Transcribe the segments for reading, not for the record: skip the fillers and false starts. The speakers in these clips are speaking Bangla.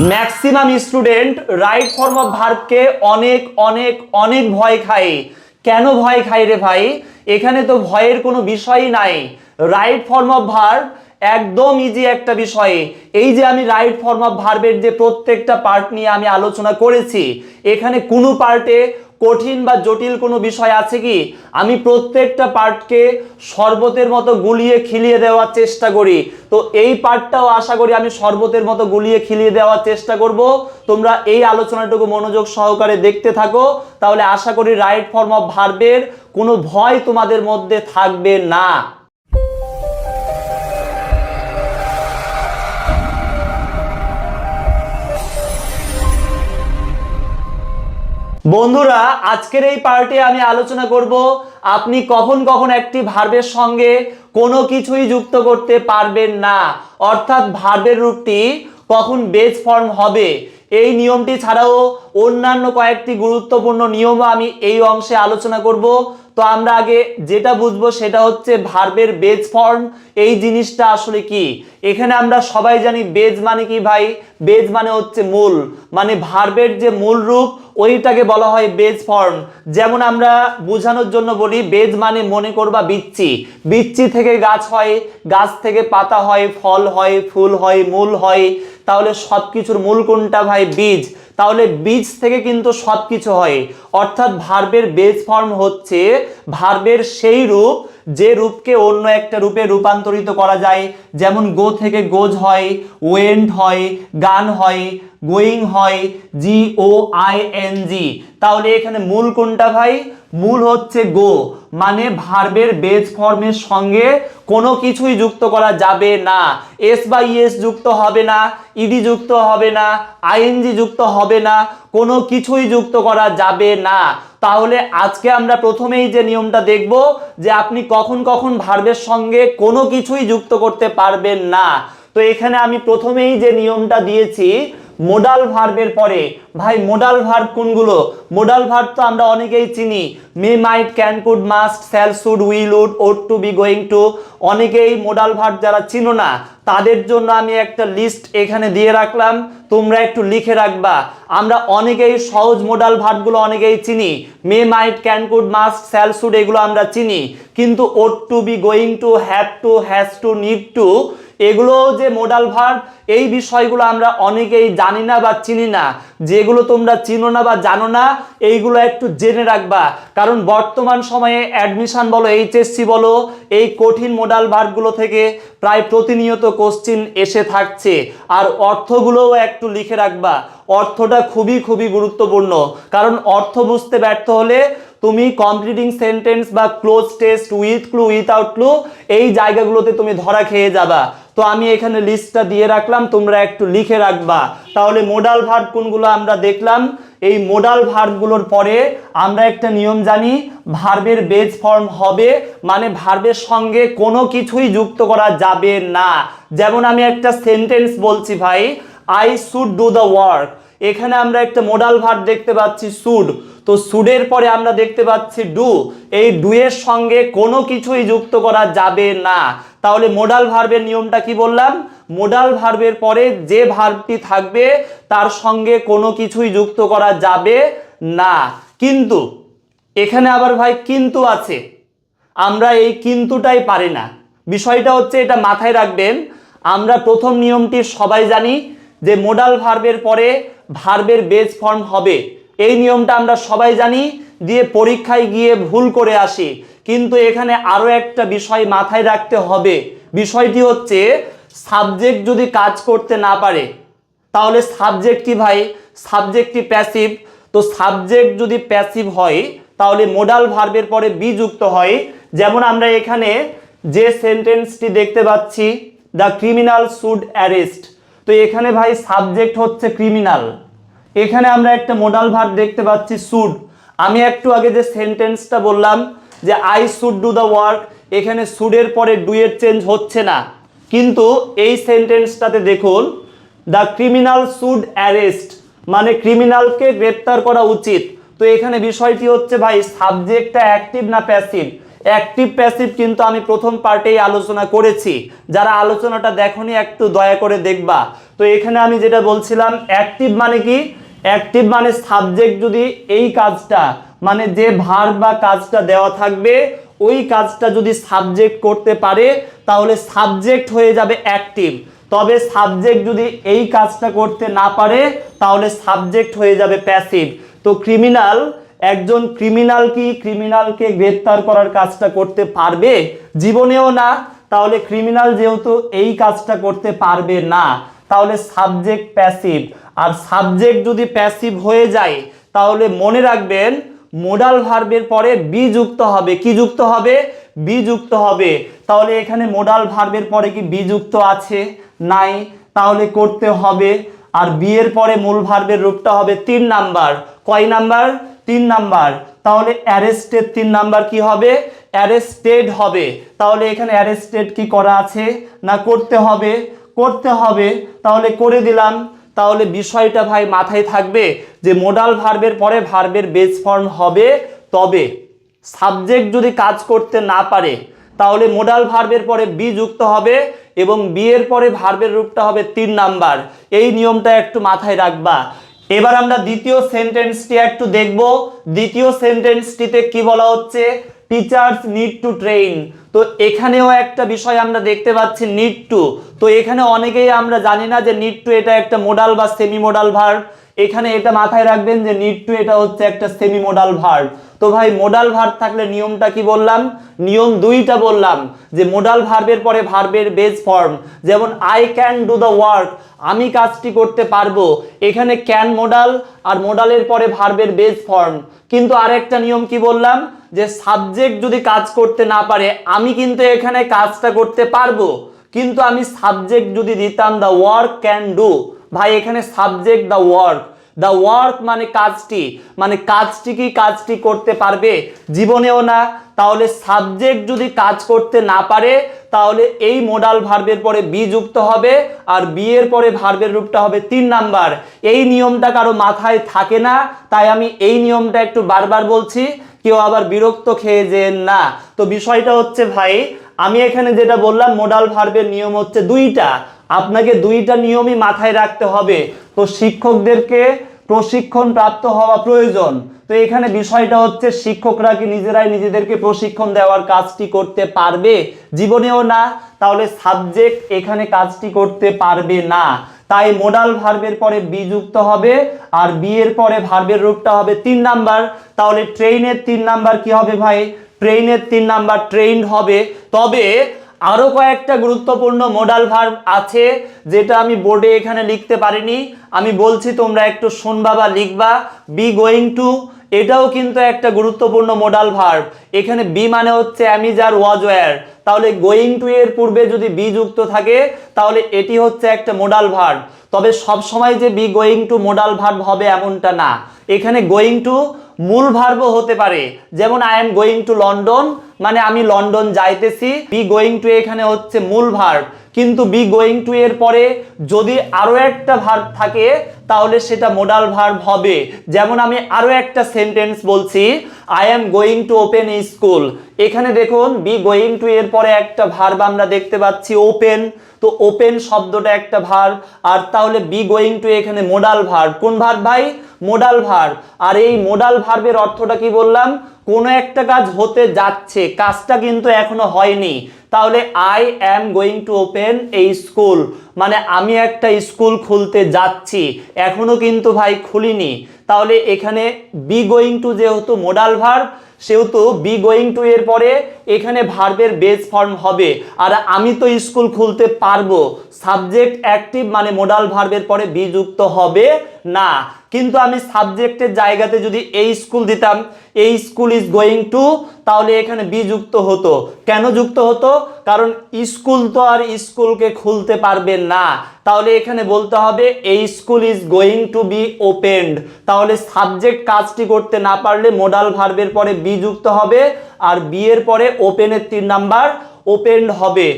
Maximum student right form of ভার্বকে অনেক অনেক অনেক ভয় খায়। কেন ভয় খায় রে ভাই? এখানে তো ভয়ের কোনো বিষয়ই নাই। রাইট ফর্ম অফ ভার্ব একদম ইজি একটা বিষয়। এই যে আমি রাইট ফর্ম অফ ভার্বের যে প্রত্যেকটা পার্ট নিয়ে আমি আলোচনা করেছি, এখানে কোনো পার্টে কঠিন বা জটিল কোনো বিষয় আছে কি? আমি প্রত্যেকটা পার্টকে শরবতের মতো গুলিয়ে খিলিয়ে দেওয়ার চেষ্টা করি। তো এই পার্টটাও আশা করি আমি শরবতের মতো গুলিয়ে খিলিয়ে দেওয়ার চেষ্টা করব। তোমরা এই আলোচনাটুকু মনোযোগ সহকারে দেখতে থাকো, তাহলে আশা করি রাইট ফর্ম অফ ভার্বের কোনো ভয় তোমাদের মধ্যে থাকবে না। বন্ধুরা, আজকের এই পার্টে আমি আলোচনা করব আপনি কখন কখন একটি ভার্বের সঙ্গে কোনো কিছুই যুক্ত করতে পারবেন না, অর্থাৎ ভার্বের রূপটি কখন বেস ফর্ম হবে। এই নিয়মটি ছাড়াও অন্যান্য কয়েকটি গুরুত্বপূর্ণ নিয়মও আমি এই অংশে আলোচনা করব। তো আমরা আগে যেটা বুঝবো সেটা হচ্ছে ভার্বের বেজ ফর্ম। এই জিনিসটা আসলে কি? এখানে আমরা সবাই জানি বেজ মানে কি ভাই? বেজ মানে হচ্ছে মূল, মানে ভার্বের যে মূল রূপ ওইটাকে বলা হয় বেজ ফর্ম। যেমন আমরা বোঝানোর জন্য বলি বেজ মানে মনে করবা বিচ্ছি, বিচ্ছি থেকে গাছ হয়, গাছ থেকে পাতা হয়, ফল হয়, ফুল হয়, মূল হয়। তাহলে সবকিছুর মূল কোনটা ভাই? বীজ। তাহলে বীজ থেকে কিন্তু সবকিছু হয়, অর্থাৎ ভার্বের বেজ ফর্ম হচ্ছে ভার্বের সেই রূপ যে রূপকে অন্য একটা রূপে রূপান্তরিত করা যায়। যেমন গো থেকে গোজ হয়, ওয়েন্ট হয়, গান হয়, গোয়িং হয়, GOING। তাহলে এখানে মূল কোনটা ভাই? মূল হচ্ছে গো, মানে ভার্বের বেজ ফর্মের সঙ্গে কোনো কিছুই যুক্ত করা যাবে না। এস বা ইএস যুক্ত হবে না, ইডি যুক্ত হবে না, আইএনজি যুক্ত হবে না, কোনো কিছুই যুক্ত করা যাবে না। তাহলে আজকে আমরা প্রথমেই যে নিয়মটা দেখব যে আপনি কখন কখন ভার্বের সঙ্গে কোনো কিছুই যুক্ত করতে পারবেন না। তো এখানে আমি প্রথমেই যে নিয়মটা দিয়েছি মোডাল ভার্বের পরে, ভাই মোডাল ভার্ব কোনগুলো? মোডাল ভার্ব তো আমরা অনেকেই চিনি, may, might, can, could, must, shall, should, will, would, ought to, be, going to. অনেকেই মোডাল ভার্ব যারা চিনো না তাদের জন্য আমি একটা লিস্ট এখানে দিয়ে রাখলাম, তোমরা একটু লিখে রাখবা। আমরা অনেকেই সহজ মোডাল ভার্বগুলো অনেকেই চিনি, may, might, can, could, must, shall, should এগুলো আমরা চিনি, কিন্তু ought to, be, going to, have to, has to, need to এগুলো যে মোডাল ভার্ব, এই বিষয়গুলো আমরা অনেকেই জানি না বা চিনি না। যেগুলো তোমরা চিনো না বা জানো না এইগুলো একটু জেনে রাখবা, কারণ বর্তমান সময়ে অ্যাডমিশন বলো, এইচএসসি বলো, এই কঠিন মোডাল ভার্বগুলো থেকে প্রায় প্রতিনিয়ত কোশ্চিন এসে থাকছে। আর অর্থগুলোও একটু লিখে রাখবা, অর্থটা খুবই খুবই গুরুত্বপূর্ণ, কারণ অর্থ বুঝতে ব্যর্থ হলে তুমি কমপ্লিটিং সেন্টেন্স বা cloze test, with clue, without clue এই জায়গাগুলোতে তুমি ধরা খেয়ে যাবা। তো আমি এখানে লিস্টটা দিয়ে রাখলাম, তোমরা একটু লিখে রাখবা। তাহলে মোডাল ভার্ব কোনগুলো আমরা দেখলাম। এই মোডাল ভার্বগুলোর পরে আমরা একটা নিয়ম জানি, ভার্বের বেজ ফর্ম হবে মানে ভার্বের সঙ্গে কোনো কিছুই যুক্ত করা যাবে না। যেমন আমি একটা সেন্টেন্স বলছি ভাই, I should do the work, এখানে আমরা একটা মোডাল ভার্ব দেখতে পাচ্ছি শুড, তো শুডের পরে আমরা দেখতে পাচ্ছি ডু, এই ডু এর সঙ্গে কোনো কিছুই যুক্ত করা যাবে না। তাহলে মোডাল ভার্বের নিয়মটা কি বললাম? মোডাল ভার্বের পরে যে ভার্বটি থাকবে তার সঙ্গে কোনো কিছুই যুক্ত করা যাবে না। কিন্তু এখানে আবার ভাই কিন্তু আছে, আমরা এই কিন্তুটাই পারি না। বিষয়টা হচ্ছে এটা মাথায় রাখবেন, আমরা প্রথম নিয়মটি সবাই জানি যে মোডাল ভার্বের পরে ভার্বের বেজ ফর্ম হবে, এই নিয়মটা আমরা সবাই জানি, দিয়ে পরীক্ষায় গিয়ে ভুল করে আসি। কিন্তু এখানে আরো একটা বিষয় মাথায় রাখতে হবে, বিষয়টি হচ্ছে সাবজেক্ট যদি কাজ করতে না পারে তাহলে সাবজেক্ট কি ভাই? সাবজেক্টটি প্যাসিভ। তো সাবজেক্ট যদি প্যাসিভ হয় তাহলে মোডাল ভার্বের পরে বি যুক্ত হয়। যেমন আমরা এখানে যে সেন্টেন্সটি দেখতে পাচ্ছি, দ্য ক্রিমিনাল শুড অ্যারেস্ট, তো এখানে ভাই সাবজেক্ট হচ্ছে ক্রিমিনাল, এখানে আমরা একটা মোডাল ভার্ব দেখতে পাচ্ছি শুড। আমি একটু আগে যে সেন্টেন্সটা বললাম যে I should do the work, এখানে শুডের পরে ডু এর চেঞ্জ হচ্ছে না, কিন্তু এই সেন্টেন্সটাতে দেখুন দ্য ক্রিমিনাল শুড অ্যারেস্ট, মানে ক্রিমিনালকে গ্রেপ্তার করা উচিত। তো এখানে বিষয়টি হচ্ছে ভাই সাবজেক্টটা অ্যাক্টিভ না প্যাসিভ? অ্যাক্টিভ প্যাসিভ কিন্তু আমি প্রথম পার্টেই আলোচনা করেছি, যারা আলোচনাটা দেখোনি একটু দয়া করে দেখবা। তো এখানে আমি যেটা বলছিলাম অ্যাক্টিভ মানে কি, অ্যাক্টিভ মানে সাবজেক্ট যদি এই কাজটা মানে যে ভার্ব বা কাজটা দেওয়া থাকবে ওই কাজটা যদি সাবজেক্ট করতে পারে তাহলে সাবজেক্ট হয়ে যাবে অ্যাক্টিভ। তবে সাবজেক্ট যদি এই কাজটা করতে না পারে তাহলে সাবজেক্ট হয়ে যাবে প্যাসিভ। তো ক্রিমিনাল, একজন ক্রিমিনাল কি ক্রিমিনালকে গ্রেফতার করার কাজটা করতে পারবে? জীবনেও না। তাহলে ক্রিমিনাল যেহেতু এই কাজটা করতে পারবে না তাহলে সাবজেক্ট প্যাসিভ। আর সাবজেক্ট যদি প্যাসিভ হয়ে যায় তাহলে মনে রাখবেন মোডাল ভার্বের পরে বি যুক্ত হবে। কি যুক্ত হবে? বি যুক্ত হবে। তাহলে এখানে মোডাল ভার্বের পরে কি বি যুক্ত আছে? নাই। তাহলে করতে হবে। আর বি এর পরে মূল ভার্বের রূপটা হবে 3 নাম্বার। কয় নাম্বার? 3 নাম্বার। তাহলে অ্যারেস্টেড 3 নাম্বার কি হবে? অ্যারেস্টেড হবে। তাহলে এখানে অ্যারেস্টেড কি করা আছে? না করতে হবে। করতে হবে। তাহলে করে দিলাম। তাহলে বিষয়টা ভাই মাথায় থাকবে যে মোডাল ভার্বের পরে ভার্বের বেস ফর্ম হবে, তবে সাবজেক্ট যদি কাজ করতে না পারে তাহলে মোডাল ভার্বের পরে বি যুক্ত হবে এবং বি এর পরে ভার্বের রূপটা হবে 3 নাম্বার। এই নিয়মটা একটু মাথায় রাখবা। এবার আমরা দ্বিতীয় সেন্টেন্সটি একটু দেখব। দ্বিতীয় সেন্টেন্সটিতে কি বলা হচ্ছে? Teachers need to train. তো এখানেও একটা বিষয় আমরা দেখতে পাচ্ছি নিড টু। তো এখানে অনেকেই আমরা জানি না যে নিড টু এটা একটা মোডাল বা সেমি মোডাল ভার্ব। এখানে এটা মাথায় রাখবেন যে নিড টু এটা হচ্ছে একটা সেমি মোডাল ভার্ব। তো ভাই মোডাল ভার্ব থাকলে নিয়মটা কি বললাম? নিয়ম 2টা বললাম যে মোডাল ভার্বের পরে ভার্বের বেস ফর্ম, যেমন I can do the work, আমি কাজটি করতে পারবো। এখানে ক্যান মোডাল আর মোডালের পরে ভার্বের বেস ফর্ম। কিন্তু আরেকটা নিয়ম কি বললাম? যে সাবজেক্ট যদি কাজ করতে না পারে, আমি কিন্তু এখানে কাজটা করতে পারবো, কিন্তু আমি সাবজেক্ট যদি দিতাম দ্য ওয়ার্ক ক্যান ডু, ভাই এখানে subject the work. The work মানে কাজটি, মানে কাজটি কি কাজটি করতে পারবে? জীবনেও না। তাহলে সাবজেক্ট যদি কাজ করতে না পারে তাহলে এই মোডাল ভার্বের পরে বি যুক্ত হবে আর বি এর পরে ভার্বের রূপটা হবে 3 নাম্বার। এই নিয়মটা কারো মাথায় থাকে না, তাই আমি এই নিয়মটা একটু বারবার বলছি, কেউ আবার বিরক্ত খেয়ে যেন না। তো বিষয়টা হচ্ছে ভাই আমি এখানে যেটা বললাম মোডাল ভার্বের নিয়ম হচ্ছে 2টা, আপনাকে 2টা নিয়মই মাথায় রাখতে হবে। তো শিক্ষকদেরকে প্রশিক্ষণ প্রাপ্ত হওয়া প্রয়োজন। তো এখানে বিষয়টা হচ্ছে শিক্ষকরা কি নিজেরাই নিজেদেরকে প্রশিক্ষণ দেওয়ার কাজটি করতে পারবে? জীবনেও না। তাহলে সাবজেক্ট এখানে কাজটি করতে পারবে না, তাই মোডাল ভার্বের পরে বি যুক্ত হবে আর বি এর পরে ভার্বের রূপটা হবে 3 নাম্বার। তাহলে ট্রেইনের 3 নাম্বার কি হবে ভাই? ট্রেইনের 3 নাম্বার ট্রেইনড হবে। তবে আরো কয়েকটা গুরুত্বপূর্ণ মোডাল ভার্ব আছে যেটা আমি বোর্ডে এখানে লিখতে পারিনি, আমি বলছি তোমরা একটু শুনবা বা লিখবা। বি গোয়িং টু, এটাও কিন্তু একটা গুরুত্বপূর্ণ মোডাল ভার্ব। এখানে বি মানে হচ্ছে অ্যামিজ আর ওয়াজ ওয়্যার, তাহলে গোয়িং টু এর পূর্বে যদি বি যুক্ত থাকে তাহলে এটি হচ্ছে একটা মোডাল ভার্ব। তবে সব সময় যে B going two modal verb হবে এমনটা না, এখানে গোয়িং টু মূল ভার্বও হতে পারে। যেমন I am going to London, মানে আমি লন্ডন যাইতেছি, বি গোয়িং টু এখানে হচ্ছে মূল ভার্ব। কিন্তু বি গোয়িং টু এর পরে যদি আরো একটা ভার্ব থাকে তাহলে সেটা মোডাল ভার্ব হবে। যেমন আমি আরো একটা সেন্টেন্স বলছি, I am going to open A school. এখানে দেখুন বি গোয়িং টু এর পরে একটা ভার্ব আমরা দেখতে পাচ্ছি ওপেন। তো ওপেন শব্দটা একটা ভার্ব, আর তাহলে বি গোয়িং টু এখানে মোডাল ভার্ব। কোন ভার্ব ভাই? Modal verb. আর এই মোডাল ভার্বের অর্থটা কি বললাম? কোনো একটা কাজ হতে যাচ্ছে, কাজটা কিন্তু এখনো হয়নি। তাহলে I am going to open A school, মানে আমি একটা স্কুল খুলতে যাচ্ছি, এখনো কিন্তু ভাই খুলিনি। তাহলে এখানে বি গোয়িং টু যেহেতু মোডাল ভার্ব সেহেতু বি গোয়িং টু এর পরে এখানে ভার্বের বেস ফর্ম হবে। আর আমি তো স্কুল খুলতে পারবো, সাবজেক্ট অ্যাক্টিভ মানে মোডাল ভার্বের পরে বি যুক্ত হবে না। কিন্তু আমি সাবজেক্টের জায়গাতে যদি এই স্কুল দিতাম, এই স্কুল ইজ গোয়িং টু, তাহলে এখানে বি যুক্ত হতো। কেন যুক্ত হতো? কারণ স্কুল তো আর স্কুলকে খুলতে পারবে না, তাহলে এখানে বলতে হবে এই school is going to be opened. তাহলে সাবজেক্ট কাজটি করতে না পারলে মোডাল ভার্বের পরে বি যুক্ত হবে আর বি এর পরে ওপেনের 3 নাম্বার ওপেনড হবে।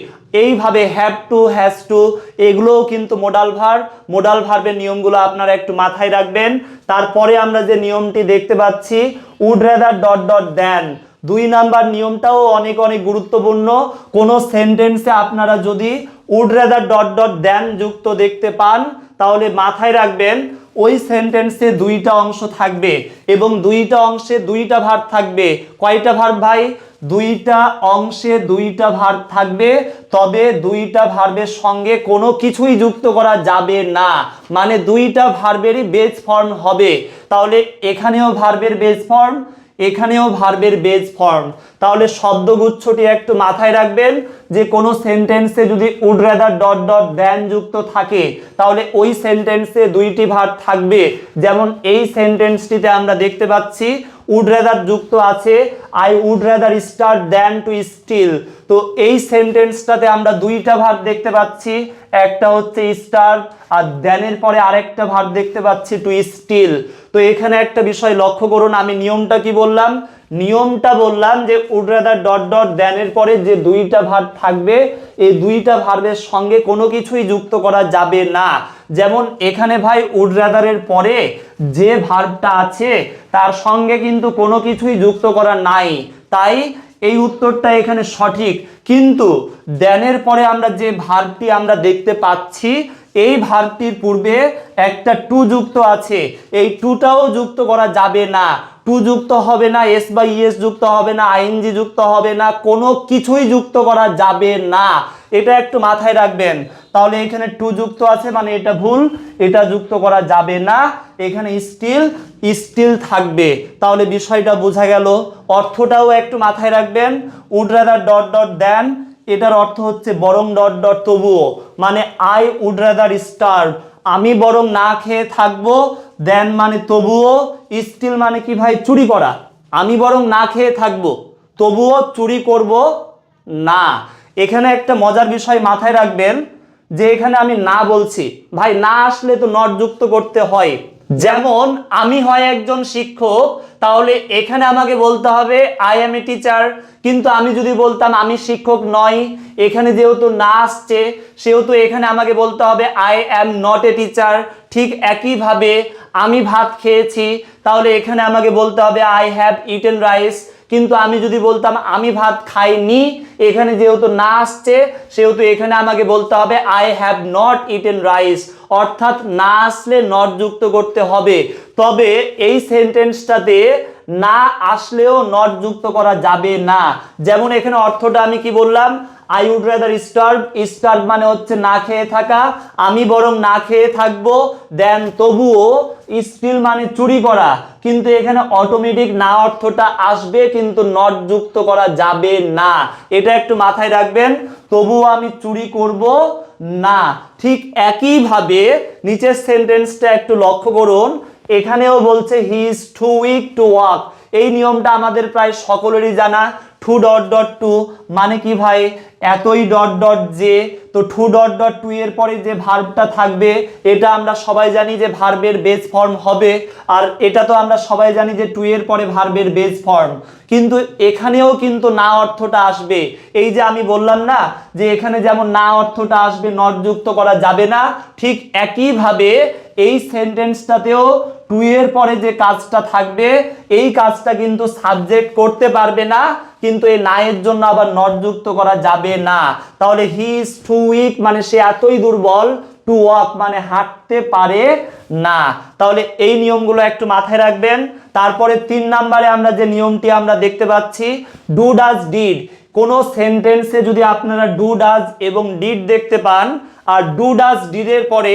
এইভাবে হ্যাভ টু, হ্যাজ টু, এগুলোও কিন্তু মোডাল ভার্ব। মোডাল ভার্বের নিয়মগুলো আপনারা একটু মাথায় রাখবেন। তারপরে আমরা যে নিয়মটি দেখতে পাচ্ছি would rather dot dot then. 2 number নিয়মটাও অনেক অনেক গুরুত্বপূর্ণ। কোনো সেন্টেন্সে আপনারা যদি would rather dot dot then যুক্ত দেখতে পান তাহলে মাথায় রাখবেন ওই সেন্টেন্সে 2টা অংশ থাকবে এবং 2টা অংশে 2টা ভার্ব থাকবে। কয়টা ভার্ব ভাই? 2টা অংশে 2টা ভার্ব থাকবে, তবে 2টা ভার্বের সঙ্গে কোনো কিছুই যুক্ত করা যাবে না, মানে 2টা ভার্বেরই বেস ফর্ম হবে। তাহলে এখানেও ভার্বের বেস ফর্ম, এখানেও ভার্বের বেস ফর্ম। তাহলে শব্দগুচ্ছটি একটু মাথায় রাখবেন যে কোনো সেন্টেন্সে যদি would rather dot dot then যুক্ত থাকে তাহলে ওই সেন্টেন্সে 2টি ভার্ব থাকবে। যেমন এই সেন্টেন্সটিতে আমরা দেখতে পাচ্ছি উড রাদার যুক্ত আছে, I would rather start then to steal. তো এই সেন্টেন্সটাতে আমরা 2টা ভার্ব দেখতে পাচ্ছি, একটা হচ্ছে স্টার্ট আর দেনের পরে আরেকটা ভার্ব দেখতে পাচ্ছি টু স্টিল। তো এখানে একটা বিষয় লক্ষ্য করুন, আমি নিয়মটা কি বললাম? নিয়মটা বললাম যে উড রাদার ডট ডট দেনের পরে যে 2টা ভার্ব থাকবে এই 2টা ভার্বের সঙ্গে কোনো কিছুই যুক্ত করা যাবে না। যেমন এখানে ভাই উড রাদারের পরে যে ভার্বটা আছে তার সঙ্গে কিন্তু কোনো কিছুই যুক্ত করা নাই, তাই এই উত্তরটা এখানে সঠিক। কিন্তু দেনের পরে আমরা যে ভার্বটি আমরা দেখতে পাচ্ছি এই ভার্বটির পূর্বে একটা টু যুক্ত আছে, এই টুটাও যুক্ত করা যাবে না। টু যুক্ত হবে না, এস বা ইএস যুক্ত হবে না, আইএনজি যুক্ত হবে না, কোনো কিছুই যুক্ত করা যাবে না, এটা একটু মাথায় রাখবেন। তাহলে এখানে টু যুক্ত আছে মানে এটা ভুল, এটা যুক্ত করা যাবে না, এখানে স্টিল স্টিল থাকবে। তাহলে বিষয়টা বোঝা গেল। অর্থটাও একটু মাথায় রাখবেন, উড রাদার ডট ডট দেন এটার অর্থ হচ্ছে বরং ডট ডট তবুও, মানে আই উড রাদার স্টার্ভ, আমি বরং না খেয়ে থাকবো, দেন মানে তবুও, স্টিল মানে কি ভাই? চুরি করা, আমি বরং না খেয়ে থাকবো তবুও চুরি করব না। এখানে একটা মজার বিষয় মাথায় রাখবেন যে এখানে আমি না বলছি, ভাই না আসলে তো নট যুক্ত করতে হয়। যেমন আমি হয় একজন শিক্ষক, তাহলে এখানে আমাকে বলতে হবে আই এম এ টিচার, কিন্তু আমি যদি বলতাম আমি শিক্ষক নই, এখানে যেহেতু না আসছে সেহেতু এখানে আমাকে বলতে হবে I am not a teacher. ঠিক একইভাবে আমি ভাত খেয়েছি, তাহলে এখানে আমাকে বলতে হবে আই হ্যাভ ইটেন রাইস, কিন্তু আমি যদি বলতাম আমি ভাত খাইনি, এখানে যেহেতু না আসছে সেহেতু এখানে আমাকে বলতে হবে I have not eaten rice, অর্থাৎ না আসলে নট যুক্ত করতে হবে। তবে এই সেন্টেন্সটাতে না আসলেও নট যুক্ত করা যাবে না। যেমন এখানে অর্থটা আমি কি বললাম? I would rather starve, starve মানে হচ্ছে না খেয়ে থাকা, আমি বরং না খেয়ে থাকবো, দেন তবুও, স্টিল মানে চুরি করা, কিন্তু এখানে অটোমেটিক না অর্থটা আসবে কিন্তু নট যুক্ত করা যাবে না, এটা একটু মাথায় রাখবেন। তবুও আমি চুরি করব না। ঠিক একইভাবে নিচের সেন্টেন্সটা একটু লক্ষ্য করুন, এখানেও বলছে he is too weak to walk. এই নিয়মটা আমাদের প্রায় সকলেরই জানা, টু ডট ডট টু মানে কি ভাই? এতই ডট ডট যে, তো টু ডট ডট টু এর পরে যে ভার্বটা থাকবে এটা আমরা সবাই জানি যে ভার্বের বেস ফর্ম হবে, আর এটা তো আমরা সবাই জানি যে টু এর পরে ভার্বের বেস ফর্ম। কিন্তু এখানেও কিন্তু না অর্থটা আসবে, এই যে আমি বললাম না যে এখানে যেমন না অর্থটা আসবে নট যুক্ত করা যাবে না, ঠিক একইভাবে এই সেন্টেন্সটাতেও টু এর পরে যে কাজটা থাকবে এই কাজটা কিন্তু সাবজেক্ট করতে পারবে না, কিন্তু এই না এর জন্য আবার নট যুক্ত করা যাবে না। তাহলে হি ইজ টু উইক মানে সে এতই দুর্বল, টু ওয়াক মানে হাঁটতে পারে না। তাহলে এই নিয়মগুলো একটু মাথায় রাখবেন। তারপরে 3 নম্বরে আমরা যে নিয়মটি আমরা দেখতে পাচ্ছি ডু ডাজ ডিড। কোনো সেন্টেন্সে যদি আপনারা ডু ডাজ এবং ডিড দেখতে পান আর ডু ডাজ ডিডের পরে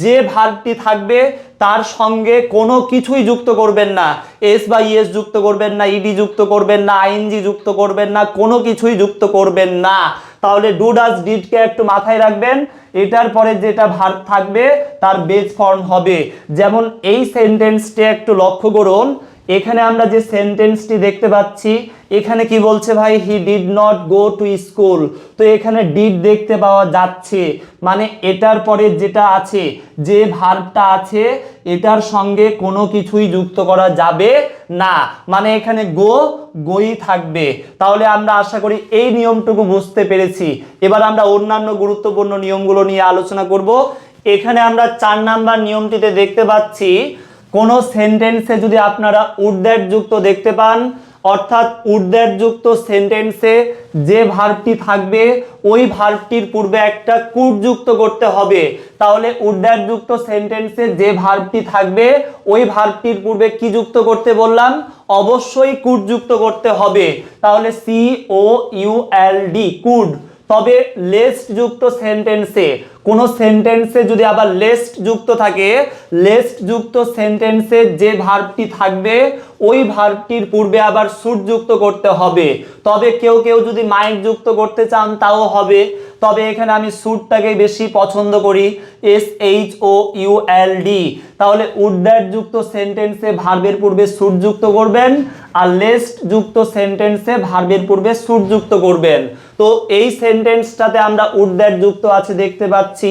যে ভার্বটি থাকবে তার সঙ্গে কোনো কিছুই যুক্ত করবেন না, এস বা ইএস যুক্ত করবেন না, ইডি যুক্ত করবেন না, আইএনজি যুক্ত করবেন না, কোনো কিছুই যুক্ত করবেন না। তাহলে ডু ডাজ ডিডকে একটু মাথায় রাখবেন, এটার পরে যেটা ভার্ব থাকবে তার বেস ফর্ম হবে। যেমন এই সেন্টেন্সটি একটু লক্ষ্য করুন, এখানে আমরা যে সেন্টেন্সটি দেখতে পাচ্ছি এখানে কি বলছে ভাই? He did not go to school. তো এখানে ডিড দেখতে পাওয়া যাচ্ছে, মানে এটার পরে যেটা আছে যে ভার্বটা আছে এটার সঙ্গে কোনো কিছুই যুক্ত করা যাবে না, মানে এখানে গো গোই থাকবে। তাহলে আমরা আশা করি এই নিয়মটুকু বুঝতে পেরেছি। এবার আমরা অন্যান্য গুরুত্বপূর্ণ নিয়মগুলো নিয়ে আলোচনা করব। এখানে আমরা 4 নাম্বার নিয়মটিতে দেখতে পাচ্ছি কোনো সেন্টেন্সে যদি আপনারা উড দ্যাট যুক্ত দেখতে পান অর্থাৎ উড দ্যাট যুক্ত সেন্টেন্সে যে ভার্বটি থাকবে ওই ভার্বটির পূর্বে একটা কুড যুক্ত করতে হবে। তাহলে উড দ্যাট যুক্ত সেন্টেন্সে যে ভার্বটি থাকবে ওই ভার্বটির পূর্বে কি যুক্ত করতে বললাম? অবশ্যই কুড যুক্ত করতে হবে। তাহলে COULD কুড। তবে লেস্ট যুক্ত সেন্টেন্সে, কোন সেন্টেন্সে যদি আবার লেস্ট যুক্ত থাকে, লেস্ট যুক্ত সেন্টেন্সে যে ভার্বটি থাকবে ওই ভার্বটির পূর্বে আবার শুড যুক্ত করতে হবে। তবে কেউ কেউ যদি মাইন্ড যুক্ত করতে চান তাও হবে, তবে এখানে আমি শুডটাকে বেশি পছন্দ করি, SHOULD। তাহলে উড দ্যাট যুক্ত সেন্টেন্সে ভার্বের পূর্বে শুড যুক্ত করবেন, আর লেস্ট যুক্ত সেন্টেন্সে ভার্বের পূর্বে শুড যুক্ত করবেন। তো এই সেন্টেন্সটাতে আমরা উড দ্যাট যুক্ত আছে দেখতে পাচ্ছি,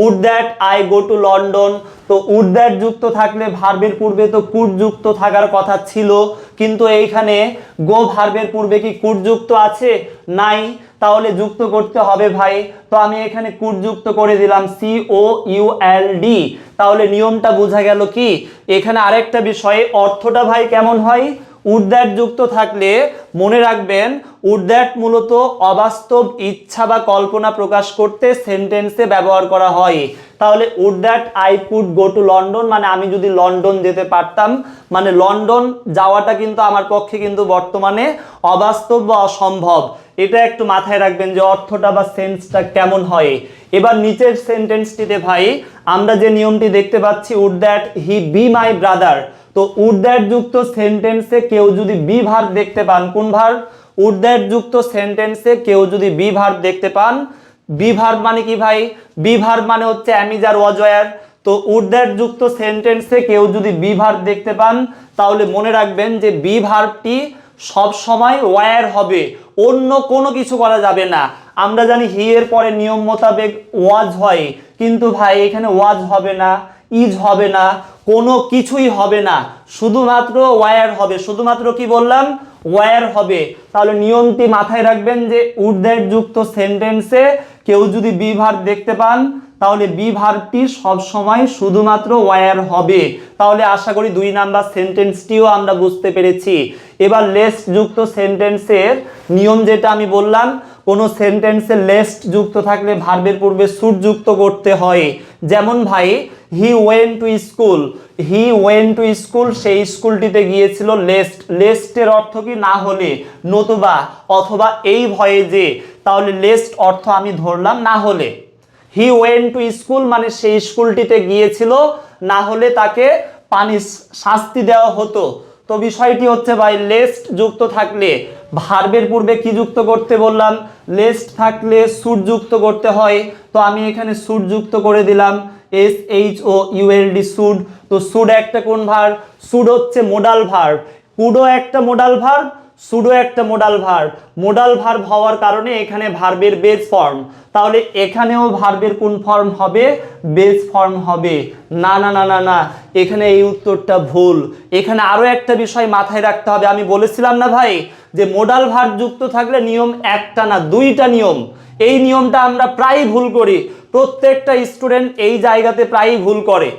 would that I go to London. তো উড দ্যাট যুক্ত থাকলে ভার্বের পূর্বে তো কুড যুক্ত থাকার কথা ছিল, কিন্তু এইখানে গো ভার্বের পূর্বে কি কুড যুক্ত আছে? নাই, তাহলে যুক্ত করতে হবে ভাই। তো আমি এখানে কুড যুক্ত করে দিলাম COULD। তাহলে নিয়মটা বোঝা গেল কি? এখানে আরেকটা বিষয়ে অর্থটা ভাই কেমন হয়? উড দ্যাট যুক্ত থাকলে মনে রাখবেন উড দ্যাট মূলত অবাস্তব ইচ্ছা বা কল্পনা প্রকাশ করতে সেন্টেন্সে ব্যবহার করা হয়। তাহলে would that I could go to London মানে আমি যদি লন্ডন যেতে পারতাম, মানে লন্ডন যাওয়াটা কিন্তু আমার পক্ষে কিন্তু বর্তমানে অবাস্তব বা অসম্ভব। এটা একটু মাথায় রাখবেন যে অর্থটা বা সেন্সটা কেমন হয়। এবার নিচের সেন্টেন্সটিতে ভাই আমরা যে নিয়মটি দেখতে পাচ্ছি, would that he be my brother. তো উড দ্যাট যুক্ত সেন্টেন্সে কেউ যদি বি ভার্ব দেখতে পান, কোন ভার্ব? উড দ্যাট যুক্ত সেন্টেন্সে কেউ যদি বি ভার্ব দেখতে পান, বি ভার্ব মানে কি ভাই? বি ভার্ব মানে হচ্ছে অ্যামিজ আর ওয়াজ ওয়্যার। তো উড দ্যাট যুক্ত সেন্টেন্সে কেউ যদি বি ভার্ব দেখতে পান তাহলে মনে রাখবেন যে বি ভার্বটি সব সময় ওয়্যার হবে, অন্য কোনো কিছু করা যাবে না। আমরা জানি হি এর পরে নিয়ম মোতাবেক ওয়াজ হয়, কিন্তু ভাই এখানে ওয়াজ হবে না, ইজ হবে না, কোনো কিছুই হবে না, শুধুমাত্র ওয়্যার হবে। শুধুমাত্র কি বললাম? ওয়্যার হবে। তাহলে নিয়মটি মাথায় রাখবেন যে উড দ্যাট যুক্ত সেন্টেন্সে কেউ যদি বি ভার্ব দেখতে পান তাহলে বি ভার্বটি সব সময় শুধুমাত্র ওয়্যার হবে। তাহলে আশা করি 2 নাম্বার সেন্টেন্সটিও আমরা বুঝতে পেরেছি। এবার লেস্ট যুক্ত সেন্টেন্সের নিয়ম যেটা আমি বললাম, কোন সেন্টেন্সে লেস্ট যুক্ত থাকলে ভার্বের পূর্বে শুড যুক্ত করতে হয়। যেমন ভাই he went to school, he went to school, সেই স্কুলটিতে গিয়েছিল। লেস্ট, লেস্টের অর্থ কি? না হলে, নতুবা, অথবা, এই ভয়ে যে। তাহলে লেস্ট অর্থ আমি ধরলাম না হলে। হি ওয়েন্ট টু স্কুল মানে সেই স্কুলটিতে গিয়েছিল, না হলে তাকে শাস্তি দেওয়া হতো। তো বিষয়টি হচ্ছে ভাই লেস্ট যুক্ত থাকলে ভার্বের পূর্বে কি যুক্ত করতে বললাম? লেস্ট থাকলে শুড যুক্ত করতে হয়। তো আমি এখানে শুড যুক্ত করে দিলাম, SHOULD শুড। তো শুড একটা কোন ভার্ব? শুড হচ্ছে মোডাল ভার্ব। কুডও একটা মোডাল ভার্ব, শুডও একটা মোডাল ভার্ব। মোডাল ভার্ব হওয়ার কারণে এখানে ভার্বের বেস ফর্ম। তাহলে এখানেও ভার্বের কোন ফর্ম হবে? বেস ফর্ম হবে। না না না না না, এখানে এই উত্তরটা ভুল। এখানে আরো একটা বিষয় মাথায় রাখতে হবে। আমি বলেছিলাম না ভাই যে মোডাল ভার্ব যুক্ত থাকলে নিয়ম একটা না 2টা নিয়ম। এই নিয়মটা আমরা প্রায়ই ভুল করি, প্রত্যেকটা স্টুডেন্ট এই জায়গাতে প্রায়ই ভুল করে।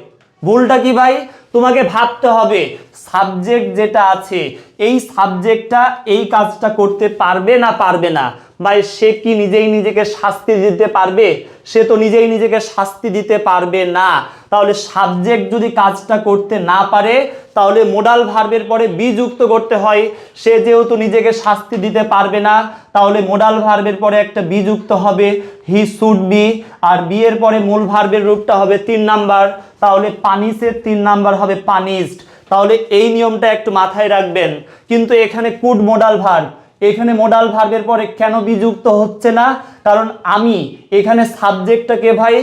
ভুলটা কি ভাই? তোমাকে ভাবতে হবে সাবজেক্ট যেটা আছে এই সাবজেক্টটা এই কাজটা করতে পারবে না পারবে না। ভাই সে কি নিজেই নিজেকে শাস্তি দিতে পারবে? সে তো নিজেই নিজেকে শাস্তি দিতে পারবে না। তাহলে সাবজেক্ট যদি কাজটা করতে না পারে তাহলে মোডাল ভার্বের পরে বি যুক্ত করতে হয়। সে যেহেতু নিজেকে শাস্তি দিতে পারবে না তাহলে মোডাল ভার্বের পরে একটা বি যুক্ত হবে, হি শুড বি। আর বি এর পরে মূল ভার্বের রূপটা হবে 3 নাম্বার, তাহলে পানিশের 3 নাম্বার হবে পানিশড। তাহলে এই নিয়মটা একটু মাথায় রাখবেন। কিন্তু এখানে কুড মোডাল ভার্ব, এখানে মোডাল ভার্বের পরে কেন বি যুক্ত হচ্ছে না? কারণ আমি, এখানে সাবজেক্টটাকে ভাই,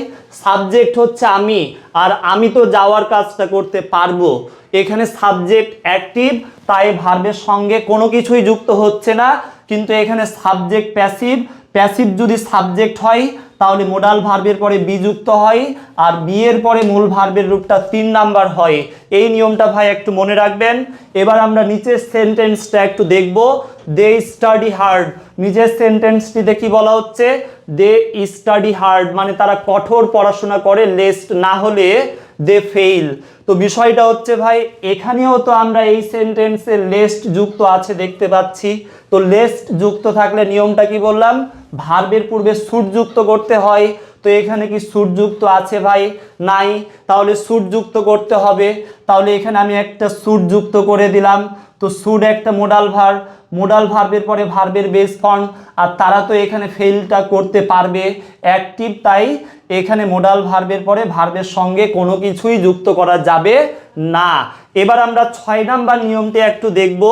সাবজেক্ট হচ্ছে আমি, আর আমি তো যাওয়ার কাজটা করতে পারবো। এখানে সাবজেক্ট অ্যাক্টিভ, তাই ভার্বের সঙ্গে কোনো কিছুই যুক্ত হচ্ছে না। কিন্তু এখানে সাবজেক্ট প্যাসিভ, প্যাসিভ যদি সাবজেক্ট হয় তাহলে মোডাল ভার্বের পরে বি যুক্ত হয়, আর বি এর পরে মূল ভার্বের রূপটা 3 নাম্বার হয়। এই নিয়মটা ভাই একটু মনে রাখবেন। এবার আমরা নিচের সেন্টেন্সটা একটু দেখব। দে স্টাডি হার্ড, নিচের সেন্টেন্সটিতে কি বলা হচ্ছে? দে স্টাডি হার্ড মানে তারা কঠোর পড়াশোনা করে, লেস্ট না হলে দে ফেইল। তো বিষয়টা হচ্ছে ভাই এখানেও তো আমরা এই সেন্টেন্সে লেস্ট যুক্ত আছে দেখতে পাচ্ছি। তো লেস্ট যুক্ত থাকলে নিয়মটা কি বললাম, ভার্বের পূর্বে শুড যুক্ত করতে হয়। তো এখানে কি শুড যুক্ত আছে ভাই? নাই, তাহলে শুড যুক্ত করতে হবে। তাহলে এখানে আমি একটা শুড যুক্ত করে দিলাম। তো শুড একটা মোডাল ভার্ব, মোডাল ভার্বের পরে ভার্বের বেস ফর্ম, আর তারা তো এখানে ফেইলটা করতে পারবে অ্যাক্টিভ, তাই এখানে মোডাল ভার্বের পরে ভার্বের সঙ্গে কোনো কিছুই যুক্ত করা যাবে না। এবার আমরা 6 নাম্বার নিয়মটি একটু দেখব।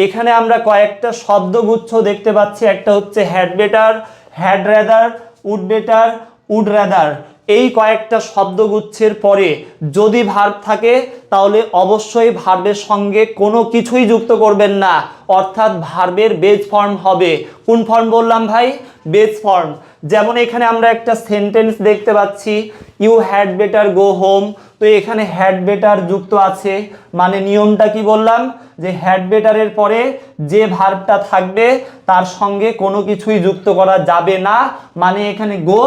এখানে আমরা কয়েকটা শব্দগুচ্ছ দেখতে পাচ্ছি, একটা হচ্ছে had better, had rather, would better, would rather. এই কয়েকটা শব্দগুচ্ছের পরে যদি ভার্ব থাকে তাহলে অবশ্যই ভার্বের সঙ্গে কোনো কিছুই যুক্ত করবেন না, অর্থাৎ ভার্বের বেজ ফর্ম হবে। কোন ফর্ম বললাম ভাই? Base form. যেমন এখানে আমরা একটা সেন্টেন্স দেখতে পাচ্ছি, you had better go home. তো এখানে হ্যাড বেটার যুক্ত আছে, মানে নিয়মটা কি বললাম, যে হ্যাড বেটারের পরে যে ভার্বটা থাকবে তার সঙ্গে কোনো কিছুই যুক্ত করা যাবে না, মানে এখানে গো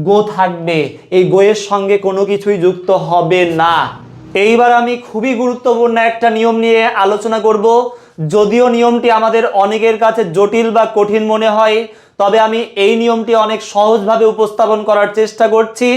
গো থাকবে, এই গো এর সঙ্গে কোনো কিছুই যুক্ত হবে না। এইবার আমি খুবই গুরুত্বপূর্ণ একটা নিয়ম নিয়ে আলোচনা করব। যদিও নিয়মটি আমাদের অনেকের কাছে জটিল বা কঠিন মনে হয়, তবে আমি এই নিয়মটি অনেক সহজভাবে উপস্থাপন করার চেষ্টা করছি,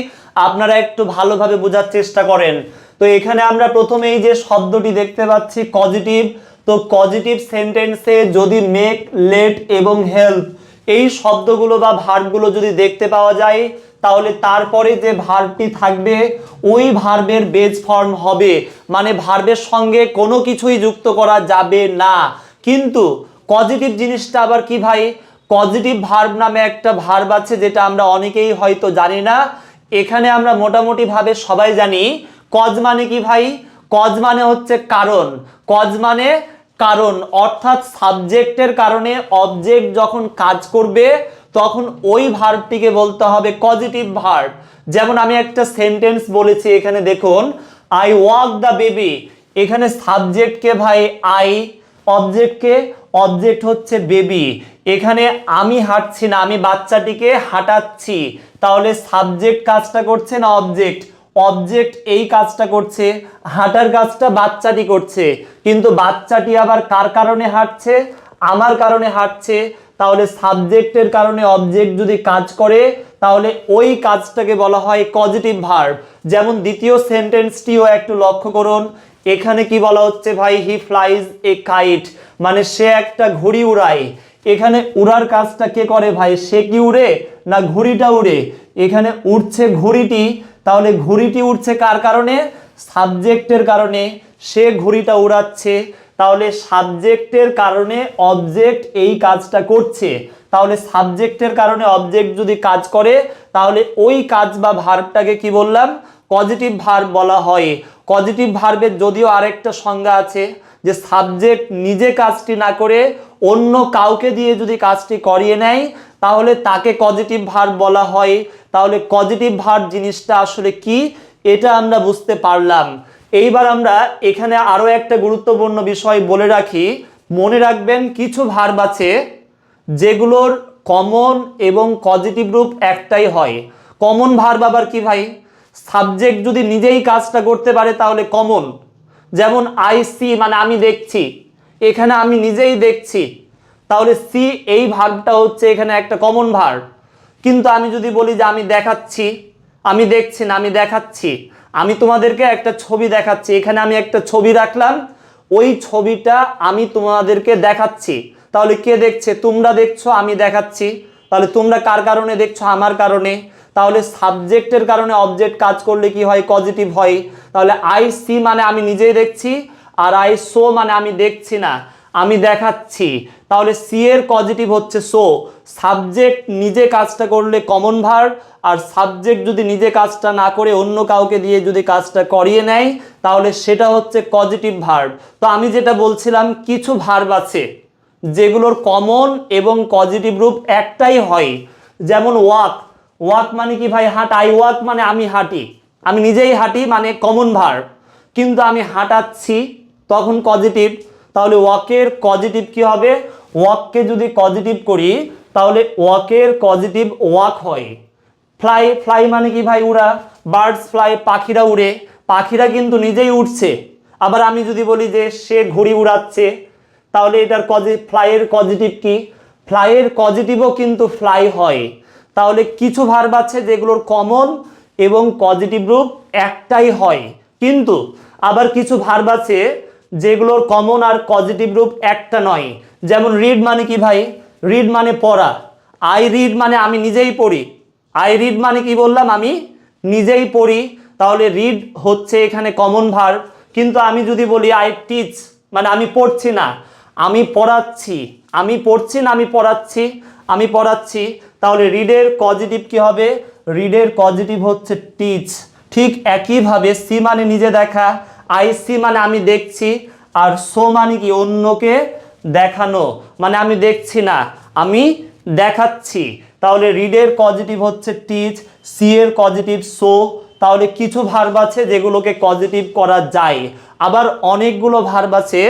আপনারা একটু ভালোভাবে বোঝার চেষ্টা করেন। তো এখানে আমরা প্রথমে এই যে শব্দটি দেখতে পাচ্ছি পজিটিভ, তো পজিটিভ সেন্টেন্সে যদি মেক, লেট এবং হেল্প এই শব্দগুলো বা ভার্বগুলো যদি দেখতে পাওয়া যায়, তাহলে তারপরে যে ভার্বটি থাকবে ওই ভার্বের বেজ ফর্ম হবে, মানে ভার্বের সঙ্গে কোনো কিছুই যুক্ত করা যাবে না। কিন্তু পজিটিভ জিনিসটা আবার কি ভাই? পজিটিভ ভার্ব নামে একটা ভার্ব আছে যেটা আমরা অনেকেই হয়তো জানি না। এখানে আমরা মোটামুটি ভাবে সবাই জানি কজ মানে কি ভাই? কজ মানে হচ্ছে কারণ, কজ মানে কারণ, অর্থাৎ সাবজেক্টের কারণে অবজেক্ট যখন কাজ করবে তখন ওই ভার্বটিকে বলতে হবে পজিটিভ ভার্ব। যেমন আমি একটা সেন্টেন্স বলেছি, এখানে দেখুন, আই ওয়াক দ্য বেবি। এখানে সাবজেক্টকে ভাই আই, অবজেক্টকে, অবজেক্ট হচ্ছে বেবি। এখানে আমি হাঁটছি না, আমি বাচ্চাটিকে হাঁটাচ্ছি, তাহলে সাবজেক্ট কাজটা করছে না অবজেক্ট? অবজেক্ট এই কাজটা করছে, হাঁটার কাজটা বাচ্চাটি করছে, কিন্তু বাচ্চাটি আবার কার কারণে হাঁটছে? আমার কারণে হাঁটছে। তাহলে সাবজেক্টের কারণে অবজেক্ট যদি কাজ করে তাহলে ওই কাজটাকে বলা হয় পজিটিভ ভার্ব। যেমন দ্বিতীয় সেন্টেন্সটিও একটু লক্ষ্য করুন, এখানে কি বলা হচ্ছে ভাই? হি ফ্লাইজ এ কাইট, মানে সে একটা ঘুড়ি উড়ায়। এখানে উড়ার কাজটা কে করে ভাই? সে কি উড়ে না ঘুড়িটা উড়ে? এখানে উড়ছে ঘুড়িটি, তাহলে ঘুড়িটি উড়ছে কার কারণে? সাবজেক্টের কারণে, সে ঘুড়িটা উড়াচ্ছে, তাহলে সাবজেক্টের কারণে অবজেক্ট এই কাজটা করছে। তাহলে সাবজেক্টের কারণে অবজেক্ট যদি কাজ করে তাহলে ওই কাজ বা ভার্বটাকে কি বললাম? পজিটিভ ভার্ব বলা হয়। পজিটিভ ভার্বের যদিও আরেকটা সংজ্ঞা আছে, যে সাবজেক্ট নিজে কাজটি না করে অন্য কাউকে দিয়ে যদি কাজটি করিয়ে নেয় তাহলে তাকে পজিটিভ ভার্ব বলা হয়। তাহলে পজিটিভ ভার্ব জিনিসটা আসলে কি এটা আমরা বুঝতে পারলাম। এইবার আমরা এখানে আরো একটা গুরুত্বপূর্ণ বিষয় বলে রাখি, মনে রাখবেন কিছু ভার্ব আছে যেগুলোর কমন এবং পজিটিভ রূপ একটাই হয়। কমন ভার্ব আবার কি ভাই? সাবজেক্ট যদি নিজেই কাজটা করতে পারে তাহলে কমন। যেমন আই সি, মানে আমি দেখছি, এখানে আমি নিজেই দেখছি, তাহলে সি এই ভার্বটা হচ্ছে এখানে একটা কমন ভার্ব। কিন্তু আমি যদি বলি যে আমি দেখাচ্ছি, আমি দেখছি না, আমি দেখাচ্ছি, আমি তোমাদেরকে একটা ছবি দেখাচ্ছি, এখানে আমি একটা ছবি রাখলাম, ওই ছবিটা আমি তোমাদেরকে দেখাচ্ছি, তাহলে কে দেখছে? তোমরা দেখছো, আমি দেখাচ্ছি, তাহলে তোমরা কার কারণে দেখছো? আমার কারণে। তাহলে সাবজেক্টের কারণে অবজেক্ট কাজ করলে কি হয়? পজিটিভ হয়। তাহলে আই সি মানে আমি নিজেই দেখছি, আর আই শো মানে আমি দেখছি না, আমি দেখাচ্ছি, তাহলে সি এর পজিটিভ হচ্ছে শো। সাবজেক্ট নিজে কাজটা করলে কমন ভার্ব, আর সাবজেক্ট যদি নিজে কাজটা না করে অন্য কাউকে দিয়ে যদি কাজটা করিয়ে নেয় তাহলে সেটা হচ্ছে পজিটিভ ভার্ব। তো আমি যেটা বলছিলাম, কিছু ভার্ব আছে যেগুলোর কমন এবং পজিটিভ রূপ একটাই হয়। যেমন ওয়াক, ওয়াক মানে কি ভাই? হাঁট। আই ওয়াক মানে আমি হাঁটি, আমি নিজেই হাঁটি, মানে কমন ভার্ব। কিন্তু আমি হাঁটাচ্ছি তখন পজিটিভ, তাহলে ওয়াকের পজিটিভ কি হবে? ওয়াককে যদি পজিটিভ করি তাহলে ওয়াকের পজিটিভ ওয়াক হয়। ফ্লাই, ফ্লাই মানে কি ভাই? উড়া। বার্ডস ফ্লাই, পাখিরা উড়ে, পাখিরা কিন্তু নিজেই উঠছে। আবার আমি যদি বলি যে সে ঘুড়ি উড়াচ্ছে, তাহলে এটার ফ্লাইয়ের পজিটিভ কি? ফ্লাইয়ের পজিটিভও কিন্তু ফ্লাই হয়। তাহলে কিছু ভার্ব আছে যেগুলোর কমন এবং পজিটিভ রূপ একটাই হয়, কিন্তু আবার কিছু ভার্ব আছে যেগুলোর কমন আর পজিটিভ রূপ একটা নয়। যেমন রিড মানে কি ভাই? রিড মানে পড়া। আই রিড মানে আমি নিজেই পড়ি। আই রিড মানে কি বললাম? আমি নিজেই পড়ি। তাহলে রিড হচ্ছে এখানে কমন ভার্ব। কিন্তু আমি যদি বলি আই টিচ, মানে আমি পড়ছি না, আমি পড়াচ্ছি। আমি পড়ছি না, আমি পড়াচ্ছি। আমি পড়াচ্ছি, তাহলে রিডের পজিটিভ কি হবে? রিডের পজিটিভ হচ্ছে টিচ। ঠিক একইভাবে সি মানে নিজে দেখা, আই সি মানে আমি দেখছি, আর শো মানে কি? অন্যকে দেখানো, মানে আমি দেখছি না, আমি দেখাচ্ছি। তাহলে রিডের পজিটিভ হচ্ছে টিচ, সি এর পজিটিভ শো। তাহলে কিছু ভার্ব আছে যেগুলোকে পজিটিভ করা যায়, আবার অনেকগুলো ভার্ব আছে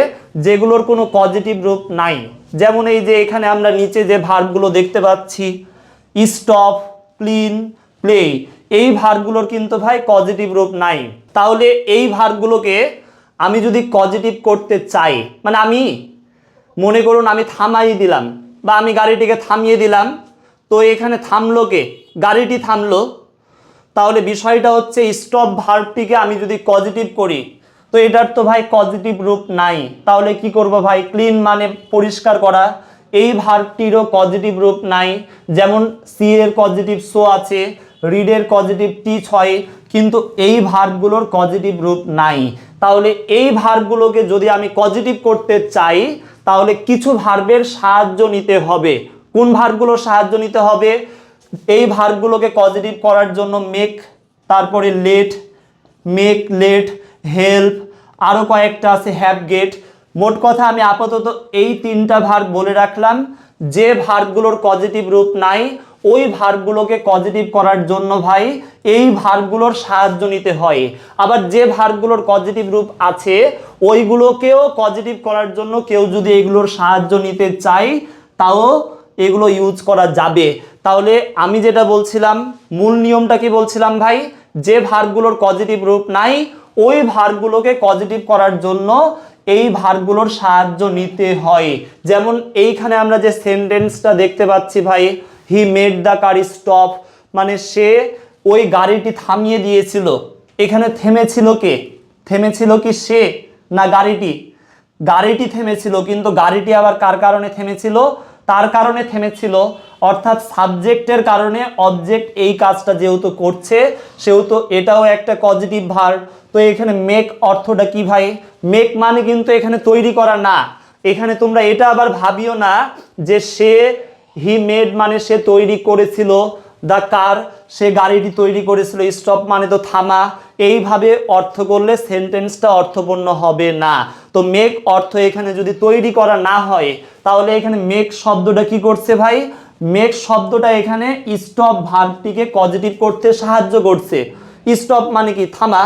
যেগুলোর কোনো পজিটিভ রূপ নাই। যেমন এই যে এখানে আমরা নিচে যে ভার্বগুলো দেখতে পাচ্ছি, স্টপ, ক্লিন, প্লে, এই ভার্বগুলোর কিন্তু ভাই পজিটিভ রূপ নাই। তাহলে এই ভার্বগুলোকে আমি যদি পজিটিভ করতে চাই, মানে আমি মনে করুন আমি থামাই দিলাম বা আমি গাড়িটিকে থামিয়ে দিলাম, তো এখানে থামলো কে? গাড়িটি থামলো। তাহলে বিষয়টা হচ্ছে স্টপ ভার্বটিকে আমি যদি পজিটিভ করি, তো এটার তো ভাই পজিটিভ রূপ নাই। তাহলে কি করব ভাই? ক্লিন মানে পরিষ্কার করা, এই ভার্বটিরও পজিটিভ রূপ নাই। যেমন সি এর পজিটিভ শো আছে, রিডের পজিটিভ টিচ হয়, কিন্তু এই ভার্বগুলোর পজিটিভ রূপ নাই। তাহলে এই ভার্বগুলোকে যদি আমি পজিটিভ করতে চাই, তাহলে কিছু ভার্বের সাহায্য নিতে হবে। কোন ভার্বগুলোর সাহায্য নিতে হবে? এই ভার্বগুলোকে পজিটিভ করার জন্য মেক, তারপরে লেট, মেক, লেট, হেল্প, আরও কয়েকটা আছে, হ্যাভ, গেট। মোট কথা আমি আপাতত এই তিনটা ভার্ব বলে রাখলাম। যে ভার্বগুলোর পজিটিভ রূপ নাই, ওই ভার্বগুলোকে পজিটিভ করার জন্য ভাই এই ভার্বগুলোর সাহায্য নিতে হয়। আবার যে ভার্বগুলোর পজিটিভ রূপ আছে, ওইগুলোকেও পজিটিভ করার জন্য কেউ যদি এগুলোর সাহায্য নিতে চায়, তাও এগুলো ইউজ করা যাবে। তাহলে আমি যেটা বলছিলাম, মূল নিয়মটা কি বলছিলাম ভাই? যে ভার্বগুলোর পজিটিভ রূপ নাই, ওই ভার্বগুলোকে পজিটিভ করার জন্য এই ভার্বগুলোর সাহায্য নিতে হয়। যেমন এইখানে আমরা যে সেন্টেন্সটা দেখতে পাচ্ছি ভাই, he made the car stop, মানে সে ওই গাড়িটি থামিয়ে দিয়েছিল। এখানে থেমেছিল কে? থেমেছিল কি সে না গাড়িটি? গাড়িটি থেমেছিল, কিন্তু গাড়িটি আবার কার কারণে থেমেছিল? তার কারণে থেমেছিল। অর্থাৎ সাবজেক্টের কারণে অবজেক্ট এই কাজটা যেহেতু করছে, সেহেতু এটাও একটা পজিটিভ ভার্ব। তো এখানে মেক অর্থটা কি ভাই? মেক মানে কিন্তু এখানে তৈরি করা না। এখানে তোমরা এটা আবার ভাবিও না যে সে, হি মেড মানে সে তৈরি করেছিল, দ্য কার সে গাড়িটি তৈরি করেছিল, স্টপ মানে তো থামা। এইভাবে অর্থ করলে সেন্টেন্সটা অর্থপূর্ণ হবে না। তো মেক অর্থ এখানে যদি তৈরি করা না হয়, তাহলে এখানে মেক শব্দটা কি করছে ভাই? মেক শব্দটা এখানে স্টপ ভার্বটিকে পজিটিভ করতে সাহায্য করছে। স্টপ মানে কি? থামা।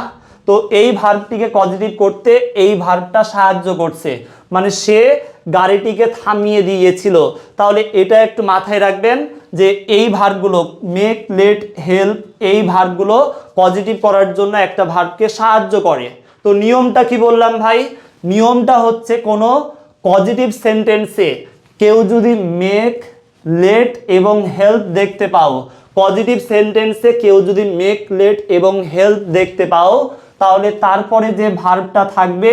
তো এই ভার্বটিকে পজিটিভ করতে এই ভার্বটা সাহায্য করছে, মানে সে গাড়িটিকে থামিয়ে দিয়েছিল। তাহলে এটা একটু মাথায় রাখবেন যে এই ভার্বগুলো মেক, লেট, হেল্প, এই ভার্বগুলো পজিটিভ করার জন্য একটা ভার্বকে সাহায্য করে। তো নিয়মটা কি বললাম ভাই? নিয়মটা হচ্ছে কোনো পজিটিভ সেন্টেন্সে কেউ যদি মেক, লেট এবং হেল্প দেখতে পাও, পজিটিভ সেন্টেন্সে কেউ যদি মেক, লেট এবং হেল্প দেখতে পাও, তাহলে তারপরে যে ভার্বটা থাকবে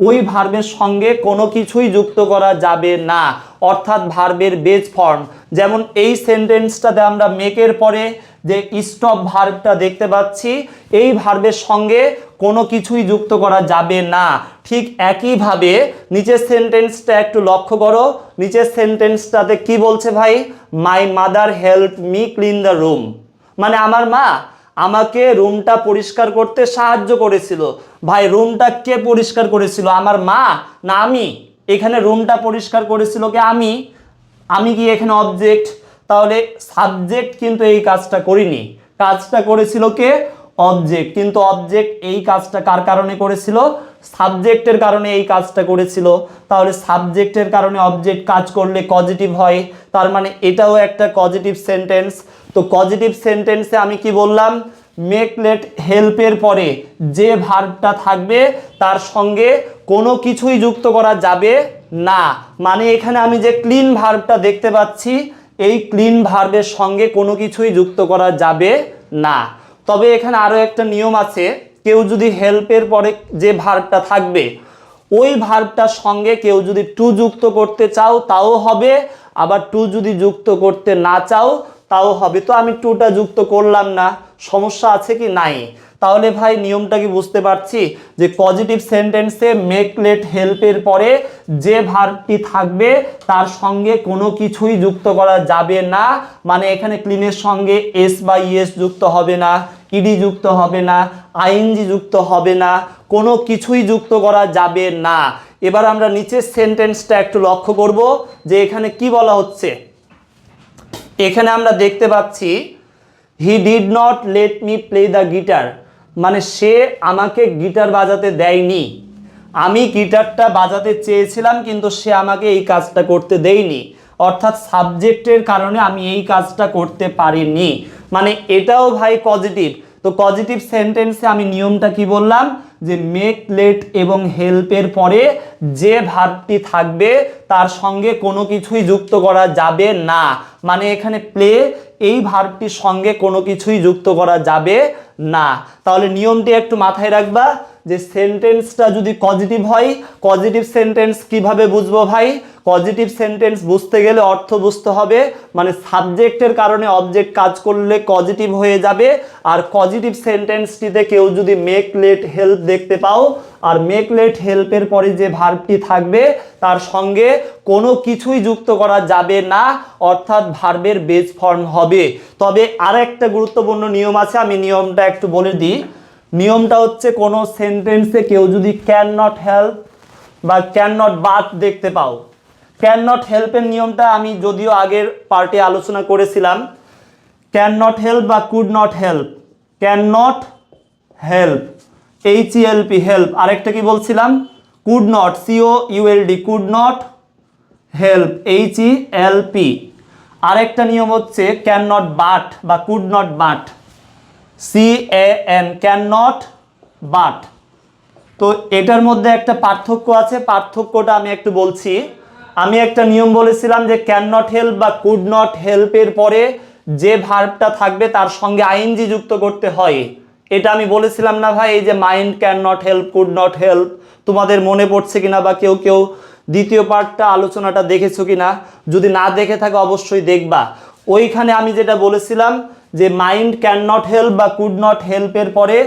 ওই ভার্বের সঙ্গে কোনো কিছুই যুক্ত করা যাবে না, অর্থাৎ ভার্বের বেজ ফর্ম। যেমন এই সেন্টেন্সটাতে আমরা মেকের পরে যে স্টপ ভার্বটা দেখতে পাচ্ছি, এই ভার্বের সঙ্গে কোনো কিছুই যুক্ত করা যাবে না। ঠিক একইভাবে নিচের সেন্টেন্সটা একটু লক্ষ্য করো। নিচের সেন্টেন্সটাতে কি বলছে ভাই? My mother help me clean the room, মানে আমার মা আমাকে রুমটা পরিষ্কার করতে সাহায্য করেছিল। ভাই রুমটা কে পরিষ্কার করেছিল? আমার মা না আমি? এখানে রুমটা পরিষ্কার করেছিল কে? আমি। আমি কি এখানে অবজেক্ট? তাহলে সাবজেক্ট কিন্তু এই কাজটা করিনি, কাজটা করেছিল কে? অবজেক্ট। কিন্তু অবজেক্ট এই কাজটা কার কারণে করেছিল? সাবজেক্টের কারণে এই কাজটা করেছিল। তাহলে সাবজেক্টের কারণে অবজেক্ট কাজ করলে পজিটিভ হয়, তার মানে এটাও একটা পজিটিভ সেন্টেন্স। তো পজিটিভ সেন্টেন্সে আমি কি বললাম? মেক লেট হেল্পের পরে যে ভার্বটা থাকবে তার সঙ্গে কোনো কিছুই যুক্ত করা যাবে না। মানে এখানে আমি যে ক্লিন ভার্বটা দেখতে পাচ্ছি এই ক্লিন ভার্বের সঙ্গে কোনো কিছুই যুক্ত করা যাবে না। তবে এখানে আরও একটা নিয়ম আছে, কেউ যদি হেল্পের পরে যে ভার্বটা থাকবে ওই ভার্বটার সঙ্গে কেউ যদি টু যুক্ত করতে চাও তাও হবে, আবার টু যদি যুক্ত করতে না চাও তাও হবে। তো আমি টুটা যুক্ত করলাম না, সমস্যা আছে কি? নাই। তাহলে ভাই নিয়মটা কি বুঝতে পারছি যে পজিটিভ সেন্টেন্সে মেক লেট হেল্পের পরে যে ভার্বটি থাকবে তার সঙ্গে কোনো কিছুই যুক্ত করা যাবে না। মানে এখানে ক্লিনের সঙ্গে এস বা ইএস যুক্ত হবে না, ইডি যুক্ত হবে না, আইএনজি যুক্ত হবে না, কোনো কিছুই যুক্ত করা যাবে না। এবার আমরা নিচের সেন্টেন্সটা একটু লক্ষ্য করব যে এখানে কি বলা হচ্ছে। এখানে আমরা দেখতে পাচ্ছি he did not let me play the guitar, মানে সে আমাকে গিটার বাজাতে দেয়নি। আমি গিটারটা বাজাতে চেয়েছিলাম কিন্তু সে আমাকে এই কাজটা করতে দেয়নি, অর্থাৎ সাবজেক্টের কারণে আমি এই কাজটা করতে পারিনি। মানে এটাও ভাই পজিটিভ। তো পজিটিভ সেন্টেন্সে আমি নিয়মটা কি বললাম যে মেক লেট এবং হেল্পের পরে যে ভার্বটি থাকবে তার সঙ্গে কোনো কিছুই যুক্ত করা যাবে না। মানে এখানে প্লে এই ভার্বটির সঙ্গে কোনো কিছুই যুক্ত করা যাবে না। তাহলে নিয়মটি একটু মাথায় রাখবা যে সেন্টেন্সটা যদি পজিটিভ হয়, পজিটিভ সেন্টেন্স কিভাবে বুঝবো ভাই? পজিটিভ সেন্টেন্স বুঝতে গেলে অর্থ বুঝতে হবে, মানে সাবজেক্টের কারণে অবজেক্ট কাজ করলে পজিটিভ হয়ে যাবে। আর পজিটিভ সেন্টেন্সটিতে কেউ যদি মেক লেট হেল্প দেখতে পাও আর মেক লেট হেল্পের পরে যে ভার্বটি থাকবে তার সঙ্গে কোনো কিছুই যুক্ত করা যাবে না, অর্থাৎ ভার্বের বেস ফর্ম হবে। তবে আর একটা গুরুত্বপূর্ণ নিয়ম আছে, আমি নিয়মটা একটু বলে দিই। নিয়মটা হচ্ছে কোনো সেন্টেন্সে কেউ যদি ক্যান নট হেল্প বা ক্যান নট বাট দেখতে পাও, ক্যান নট হেল্পের নিয়মটা আমি যদিও আগের পার্টে আলোচনা করেছিলাম। ক্যান নট হেল্প বা could not help, can not help HELP help, আরেকটা কি বলছিলাম? Could not COULD, could not help HELP। আরেকটা নিয়ম হচ্ছে ক্যান নট বাট বা could not but CAN, can not but. তো এটার মধ্যে একটা পার্থক্য আছে, পার্থক্যটা আমি একটু বলছি। আমি একটা নিয়ম বলেছিলাম যে ক্যান নট হেল্প বা কুড নট হেল্পের পরে যে ভার্বটা থাকবে তার সঙ্গে আইএনজি যুক্ত করতে হয়। এটা আমি বলেছিলাম না ভাই? এই যে mind can not help, could not help, তোমাদের মনে পড়ছে কিনা বা কেউ কেউ দ্বিতীয় পার্টটা আলোচনাটা দেখেছো কিনা? যদি না দেখে থাকে অবশ্যই দেখবা। ওইখানে আমি যেটা বলেছিলাম যে মাইন্ড ক্যান নট হেল্প বা কুড নট হেল্পের পরে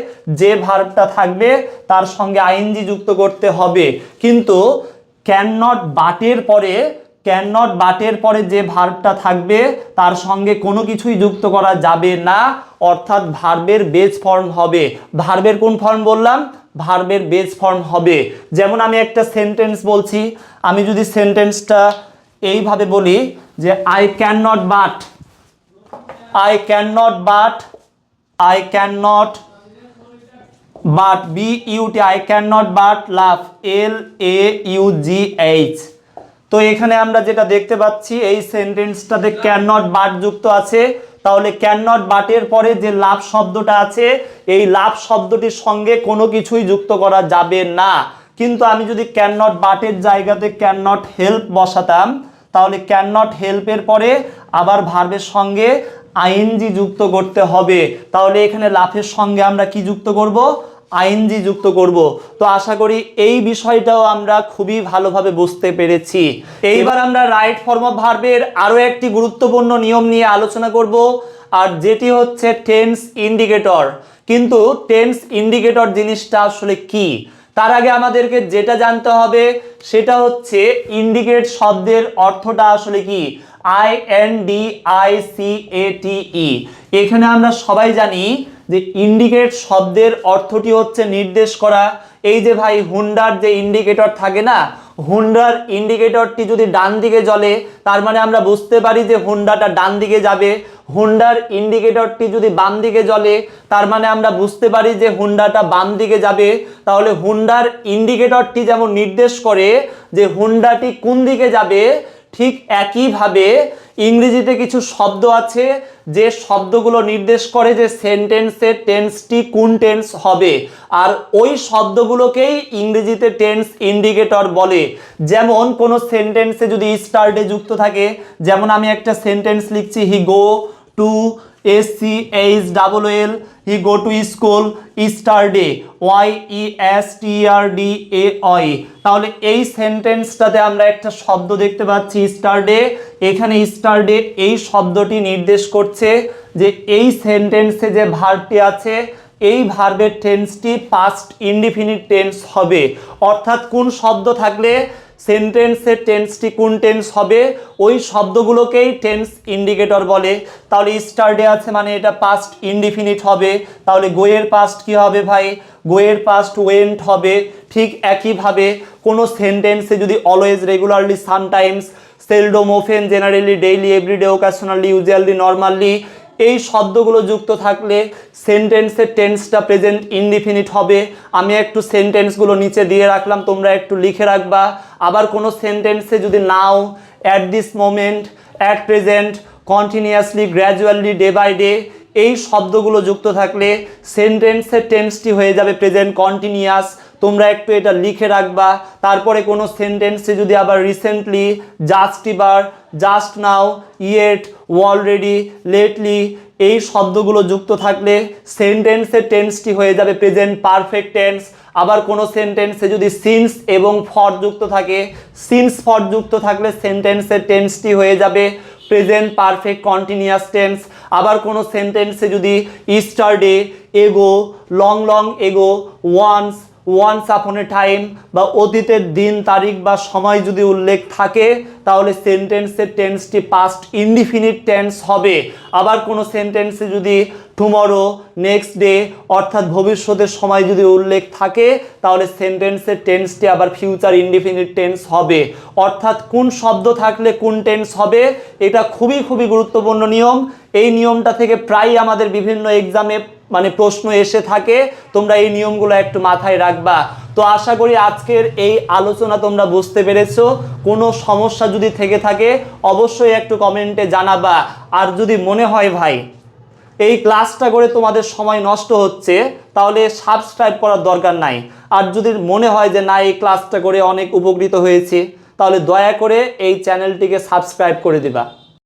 যে ভার্বটা থাকবে তার সঙ্গে আইএনজি যুক্ত করতে হবে, কিন্তু ক্যান নট বাটের পরে ক্যান নট বাটের পরে যে ভার্বটা থাকবে তার সঙ্গে কোনো কিছুই যুক্ত করা যাবে না, অর্থাৎ ভার্বের বেস ফর্ম হবে। ভার্বের কোন ফর্ম বললাম? ভার্বের বেস ফর্ম হবে। যেমন আমি একটা সেন্টেন্স বলছি, আমি যদি সেন্টেন্সটা এইভাবে বলি যে I can not but, I cannot but, I cannot but BUT, I cannot but laugh LAUGH। তো এখানে আমরা যেটা দেখতে পাচ্ছি এই সেন্টেন্সটাতে ক্যান নট বাট যুক্ত আছে, তাহলে ক্যান নট বাটের পরে যে লাভ শব্দটা আছে এই লাভ শব্দটির সঙ্গে কোনো কিছুই যুক্ত করা যাবে না। কিন্তু আমি যদি ক্যান নট বাটের জায়গাতে ক্যান নট হেল্প বসাতাম তাহলে ক্যান নট হেল্পের পরে আবার ভার্বের সঙ্গে আইএনজি যুক্ত করতে হবে। তাহলে এখানে লাফের সঙ্গে আমরা কি যুক্ত করব? আইএনজি যুক্ত করব। তো আশা করি এই বিষয়টাও আমরা খুবই ভালোভাবে বুঝতে পেরেছি। এইবার আমরা রাইট ফর্ম অফ ভার্বের আরও একটি গুরুত্বপূর্ণ নিয়ম নিয়ে আলোচনা করব, আর যেটি হচ্ছে টেন্স ইন্ডিকেটর। কিন্তু টেন্স ইন্ডিকেটর জিনিসটা আসলে কি তার আগে আমাদেরকে যেটা জানতে হবে সেটা হচ্ছে ইন্ডিকেট শব্দের অর্থটা আসলে কি। INDICATE। এখানে আমরা সবাই জানি যে ইন্ডিকেট শব্দের অর্থটি হচ্ছে নির্দেশ করা। এই যে ভাই হুন্ডার যে ইন্ডিকেটর থাকে না, হুন্ডার ইন্ডিকেটরটি যদি ডান দিকে জ্বলে তার মানে আমরা বুঝতে পারি যে হুন্ডাটা ডান দিকে যাবে। হুন্ডার ইন্ডিকেটরটি যদি বাম দিকে জ্বলে তার মানে আমরা বুঝতে পারি যে হুন্ডাটা বাম দিকে যাবে। তাহলে হুন্ডার ইন্ডিকেটরটি যেমন নির্দেশ করে যে হুন্ডাটি কোন দিকে যাবে, ঠিক একইভাবে ইংরেজিতে কিছু শব্দ আছে যে শব্দগুলো নির্দেশ করে যে সেন্টেন্সের টেন্সটি কোন টেন্স হবে, আর ওই শব্দগুলোকেই ইংরেজিতে টেন্স ইন্ডিকেটর বলে। যেমন কোনো সেন্টেন্সে যদি স্টার্টে যুক্ত থাকে, যেমন আমি একটা সেন্টেন্স লিখছি, he go to SCHOOL, he go to school, yesterday YESTRDAY। তাহলে এই সেন্টেন্সটাতে আমরা একটা শব্দ দেখতে পাচ্ছি স্টারডে। এখানে স্টারডে এই শব্দটি নির্দেশ করছে যে এই সেন্টেন্সে যে ভার্বটি আছে এই ভার্বের টেন্সটি পাস্ট ইনডিফিনিট টেন্স হবে। অর্থাৎ কোন শব্দ থাকলে সেন্টেন্সের টেন্সটি কোন টেন্স হবে ওই শব্দগুলোকেই টেন্স ইন্ডিকেটর বলে। তাহলে স্টারডে আছে মানে এটা পাস্ট ইনডিফিনিট হবে। তাহলে গোয়ের পাস্ট কি হবে ভাই? গোয়ের পাস্ট ওয়েন্ট হবে। ঠিক একইভাবে কোনো সেন্টেন্সে যদি always, regularly, sometimes, seldom, often, generally, daily, everyday, occasionally, usually, normally এই শব্দগুলো যুক্ত থাকলে সেন্টেন্সের টেন্সটা প্রেজেন্ট ইনডিফিনিট হবে। আমি একটু সেন্টেন্সগুলো নিচে দিয়ে রাখলাম, তোমরা একটু লিখে রাখবা। আবার কোনো সেন্টেন্সে যদি now, at this moment, at present, continuously, gradually, day by day এই শব্দগুলো যুক্ত থাকলে সেন্টেন্সের টেন্সটি হয়ে যাবে প্রেজেন্ট কন্টিনিউয়াস। তোমরা একটু এটা লিখে রাখবা। তারপরে কোনো সেন্টেন্সে যদি আবার রিসেন্টলি, জাস্ট এবার, just now, yet, already, lately এই শব্দগুলো যুক্ত থাকলে সেন্টেন্সের টেন্সটি হয়ে যাবে প্রেজেন্ট পারফেক্ট টেন্স। আবার কোনো সেন্টেন্সে যদি সিন্স এবং ফর যুক্ত থাকে, সিন্স ফর যুক্ত থাকলে সেন্টেন্সের টেন্সটি হয়ে যাবে প্রেজেন্ট পারফেক্ট কন্টিনিউয়াস টেন্স। আবার কোনো সেন্টেন্সে যদি yesterday, ago, long long ago, once, once upon a time বা অতীতের দিন, তারিখ বা সময় যদি উল্লেখ থাকে তাহলে সেন্টেন্সের টেন্সটি পাস্ট ইনডিফিনিট টেন্স হবে। আবার কোনো সেন্টেন্সে যদি টুমরো, নেক্সট ডে অর্থাৎ ভবিষ্যতের সময় যদি উল্লেখ থাকে তাহলে সেন্টেন্সের টেন্সটি আবার ফিউচার ইনডিফিনিট টেন্স হবে। অর্থাৎ কোন শব্দ থাকলে কোন টেন্স হবে এটা খুবই খুবই গুরুত্বপূর্ণ নিয়ম। এই নিয়মটা থেকে প্রায় আমাদের বিভিন্ন এক্সামে প্রশ্ন এসে থাকে। তোমরা এই নিয়মগুলো একটু মাথায় রাখবা। তো আশা করি আজকের এই আলোচনা তোমরা বুঝতে পেরেছো। কোনো সমস্যা যদি থেকে থাকে অবশ্যই একটু কমেন্টে জানাবা। আর যদি মনে হয় ভাই এই ক্লাসটা করে তোমাদের সময় নষ্ট হচ্ছে তাহলে সাবস্ক্রাইব করার দরকার নাই। আর যদি মনে হয় যে না এই ক্লাসটা করে অনেক উপকৃত হয়েছে তাহলে দয়া করে এই চ্যানেলটিকে সাবস্ক্রাইব করে দিবা।